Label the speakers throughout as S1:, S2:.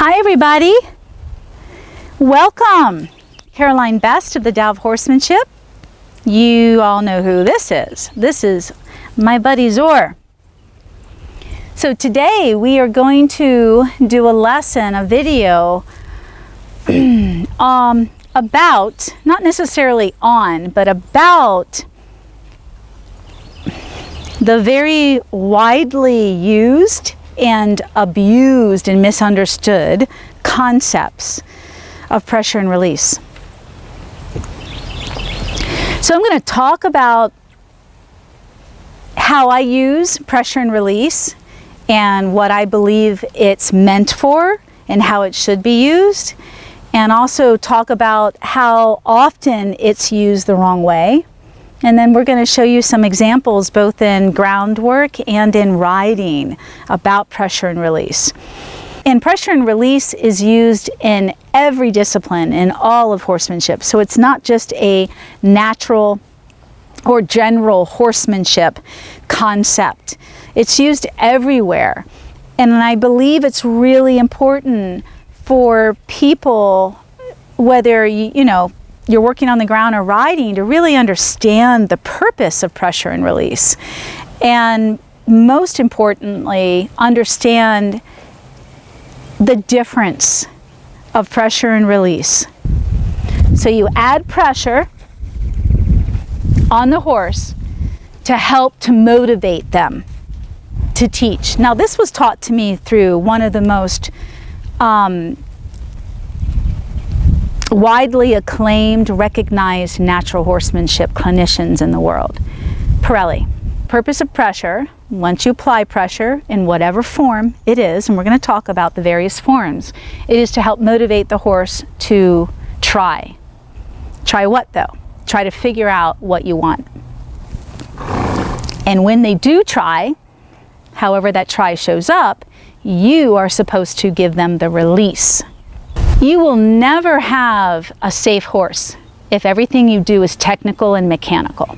S1: Hi everybody, welcome. Caroline Best of the Tao of Horsemanship. You all know who this is. This is my buddy Zor. So today we are going to do a lesson, a video about, not necessarily on, but about the very widely used and abused and misunderstood concepts of pressure and release. So I'm going to talk about how I use pressure and release and what I believe it's meant for and how it should be used, and also talk about how often it's used the wrong way. And then we're going to show you some examples both in groundwork and in riding about pressure and release. And pressure and release is used in every discipline in all of horsemanship. So it's not just a natural or general horsemanship concept. It's used everywhere. And I believe it's really important for people, whether you're working on the ground or riding, to really understand the purpose of pressure and release. And most importantly, understand the difference of pressure and release. So you add pressure on the horse to help to motivate them to teach. Now, this was taught to me through one of the most widely acclaimed, recognized natural horsemanship clinicians in the world, Pirelli. Purpose of pressure, once you apply pressure in whatever form it is, and we're going to talk about the various forms, it is to help motivate the horse to try. Try what though? Try to figure out what you want. And when they do try, however that try shows up, you are supposed to give them the release. You will never have a safe horse if everything you do is technical and mechanical.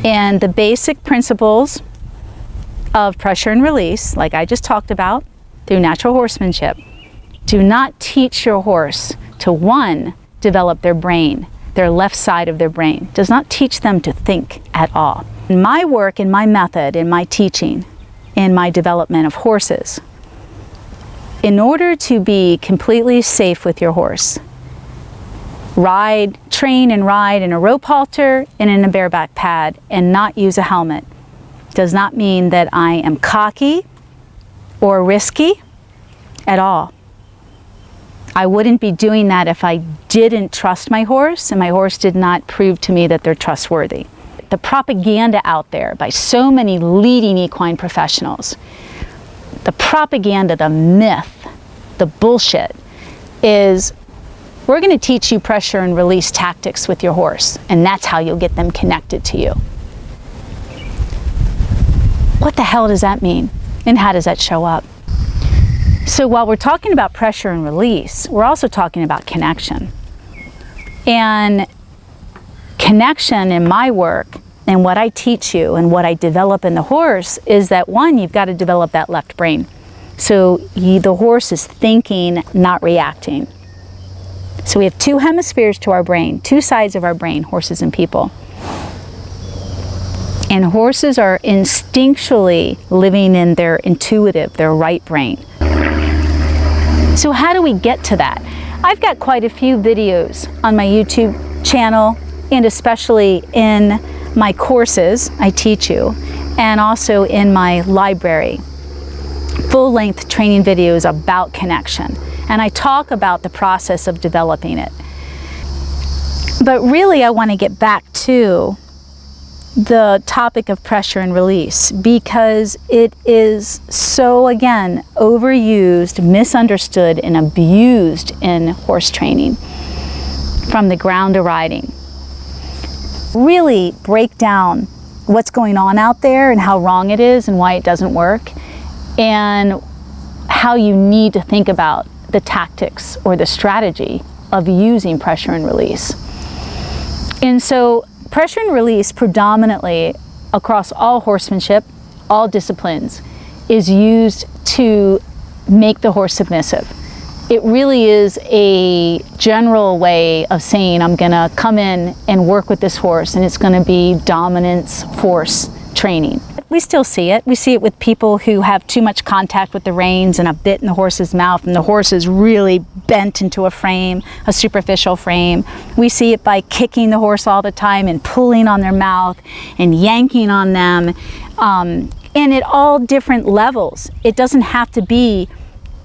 S1: And the basic principles of pressure and release, like I just talked about through natural horsemanship, do not teach your horse to, one, develop their brain, their left side of their brain. Does not teach them to think at all. In my work, in my method, in my teaching, in my development of horses, in order to be completely safe with your horse, train and ride in a rope halter and in a bareback pad and not use a helmet does not mean that I am cocky or risky at all. I wouldn't be doing that if I didn't trust my horse and my horse did not prove to me that they're trustworthy. The propaganda out there by so many leading equine professionals, the propaganda, the myth, the bullshit is, we're going to teach you pressure and release tactics with your horse, and that's how you'll get them connected to you. What the hell does that mean? And how does that show up? So while we're talking about pressure and release, we're also talking about connection. And connection in my work and what I teach you and what I develop in the horse is that, one, you've got to develop that left brain. So the horse is thinking, not reacting. So we have two hemispheres to our brain, two sides of our brain, horses and people. And horses are instinctually living in their intuitive, their right brain. So how do we get to that? I've got quite a few videos on my YouTube channel, and especially in my courses I teach you, and also in my library, full-length training videos about connection. And I talk about the process of developing it. But really I want to get back to the topic of pressure and release, because it is so, again, overused, misunderstood, and abused in horse training, from the ground to riding. Really break down what's going on out there and how wrong it is and why it doesn't work, and how you need to think about the tactics or the strategy of using pressure and release. And so pressure and release predominantly across all horsemanship, all disciplines, is used to make the horse submissive. It really is a general way of saying I'm going to come in and work with this horse, and it's going to be dominance force training. We still see it. We see it with people who have too much contact with the reins and a bit in the horse's mouth, and the horse is really bent into a frame, a superficial frame. We see it by kicking the horse all the time and pulling on their mouth and yanking on them, and at all different levels. It doesn't have to be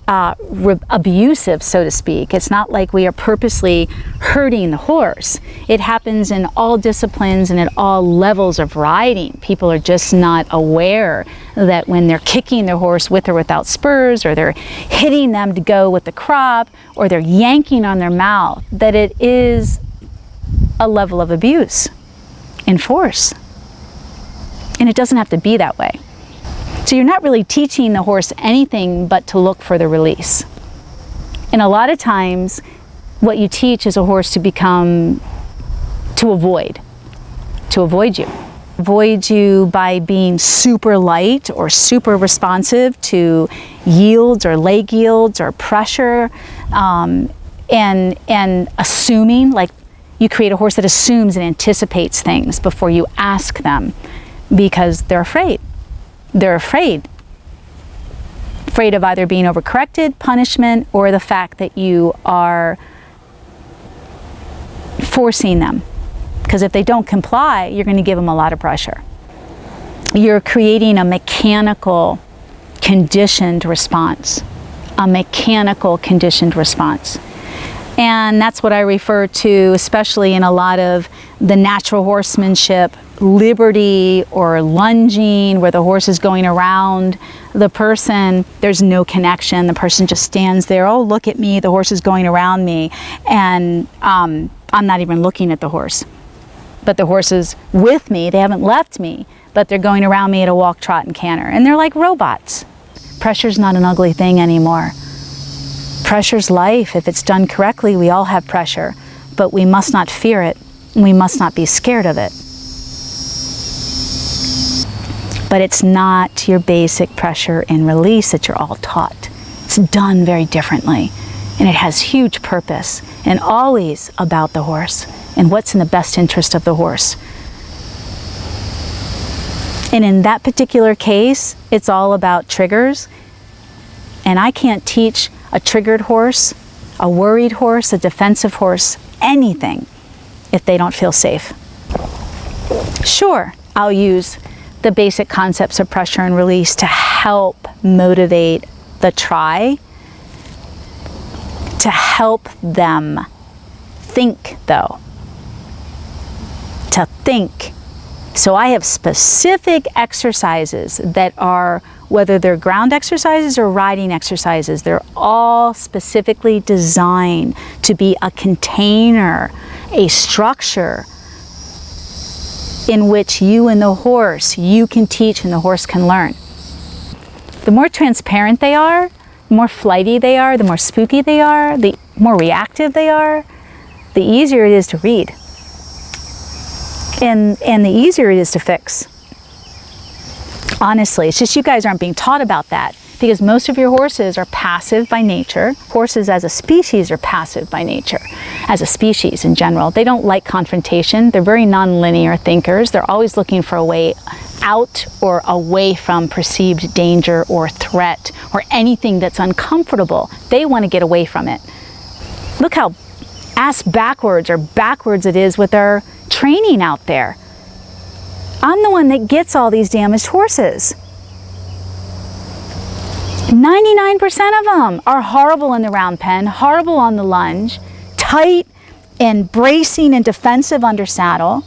S1: abusive, so to speak. It's not like we are purposely hurting the horse. It happens in all disciplines and at all levels of riding. People are just not aware that when they're kicking their horse with or without spurs, or they're hitting them to go with the crop, or they're yanking on their mouth, that it is a level of abuse in force. And it doesn't have to be that way. So you're not really teaching the horse anything but to look for the release. And a lot of times what you teach is a horse to avoid you. Avoid you by being super light or super responsive to yields or leg yields or pressure, and assuming, like you create a horse that assumes and anticipates things before you ask them because they're afraid. They're afraid of either being overcorrected, punishment, or the fact that you are forcing them. Because if they don't comply, you're going to give them a lot of pressure. You're creating a mechanical conditioned response. A mechanical conditioned response. And that's what I refer to, especially in a lot of the natural horsemanship, liberty or lunging, where the horse is going around the person. There's no connection. The person just stands there. Oh, look at me. The horse is going around me. And I'm not even looking at the horse. But the horse is with me. They haven't left me, but they're going around me at a walk, trot, and canter. And they're like robots. Pressure's not an ugly thing anymore. Pressure's life. If it's done correctly, we all have pressure, but we must not fear it. We must not be scared of it. But it's not your basic pressure and release that you're all taught. It's done very differently, and it has huge purpose, and always about the horse and what's in the best interest of the horse. And in that particular case, it's all about triggers, and I can't teach a triggered horse, a worried horse, a defensive horse, anything if they don't feel safe. Sure, I'll use the basic concepts of pressure and release to help motivate the try, to help them think though, to think. So I have specific exercises that are, whether they're ground exercises or riding exercises, they're all specifically designed to be a container, a structure in which you and the horse, you can teach and the horse can learn. The more transparent they are, the more flighty they are, the more spooky they are, the more reactive they are, the easier it is to read. And the easier it is to fix. Honestly, it's just you guys aren't being taught about that, because most of your horses are passive by nature. Horses as a species are passive by nature, as a species in general. They don't like confrontation. They're very non-linear thinkers. They're always looking for a way out or away from perceived danger or threat or anything that's uncomfortable. They want to get away from it. Look how ass backwards or backwards it is with our training out there. I'm the one that gets all these damaged horses. 99% of them are horrible in the round pen, horrible on the lunge, tight and bracing and defensive under saddle,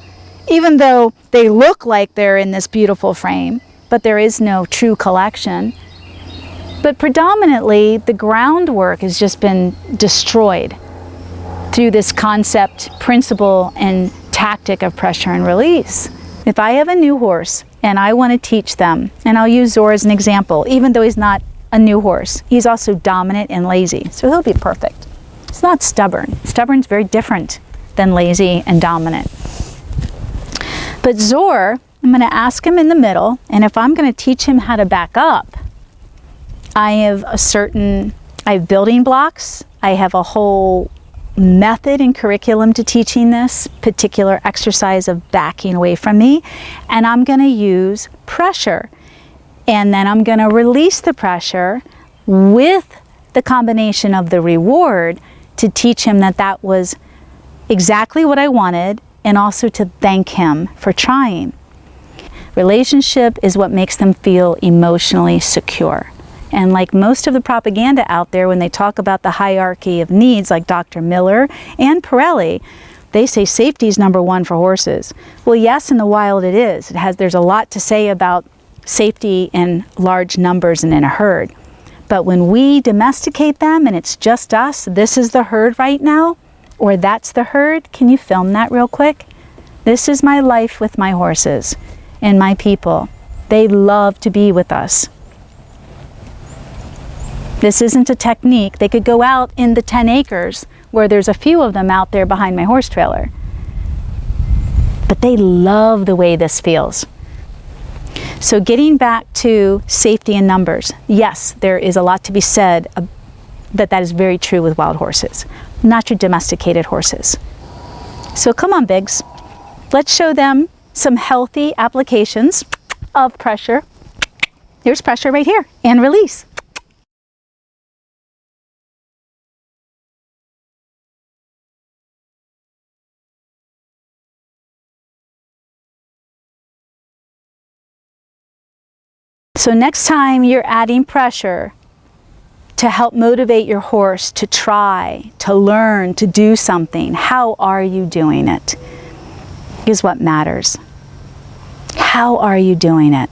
S1: even though they look like they're in this beautiful frame, but there is no true collection. But predominantly, the groundwork has just been destroyed through this concept, principle, and tactic of pressure and release. If I have a new horse and I want to teach them, and I'll use Zor as an example, even though he's not a new horse, he's also dominant and lazy, so he'll be perfect. He's not stubborn. Stubborn's very different than lazy and dominant. But Zor, I'm going to ask him in the middle, and if I'm going to teach him how to back up, I have building blocks I have a whole method and curriculum to teaching this particular exercise of backing away from me, and I'm going to use pressure, and then I'm going to release the pressure with the combination of the reward to teach him that that was exactly what I wanted, and also to thank him for trying. Relationship is what makes them feel emotionally secure. And like most of the propaganda out there, when they talk about the hierarchy of needs, like Dr. Miller and Pirelli, they say safety is number one for horses. Well, yes, in the wild it is. There's a lot to say about safety in large numbers and in a herd. But when we domesticate them and it's just us, this is the herd right now, or that's the herd. Can you film that real quick? This is my life with my horses and my people. They love to be with us. This isn't a technique. They could go out in the 10 acres where there's a few of them out there behind my horse trailer. But they love the way this feels. So getting back to safety in numbers, yes, there is a lot to be said that is very true with wild horses, not your domesticated horses. So come on, Biggs. Let's show them some healthy applications of pressure. Here's pressure right here, and release. So next time you're adding pressure to help motivate your horse to try, to learn, to do something, how are you doing it? Is what matters. How are you doing it?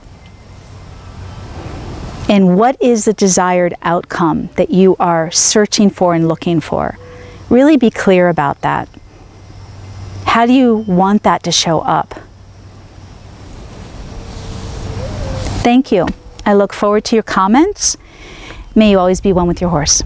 S1: And what is the desired outcome that you are searching for and looking for? Really be clear about that. How do you want that to show up? Thank you. I look forward to your comments. May you always be one with your horse.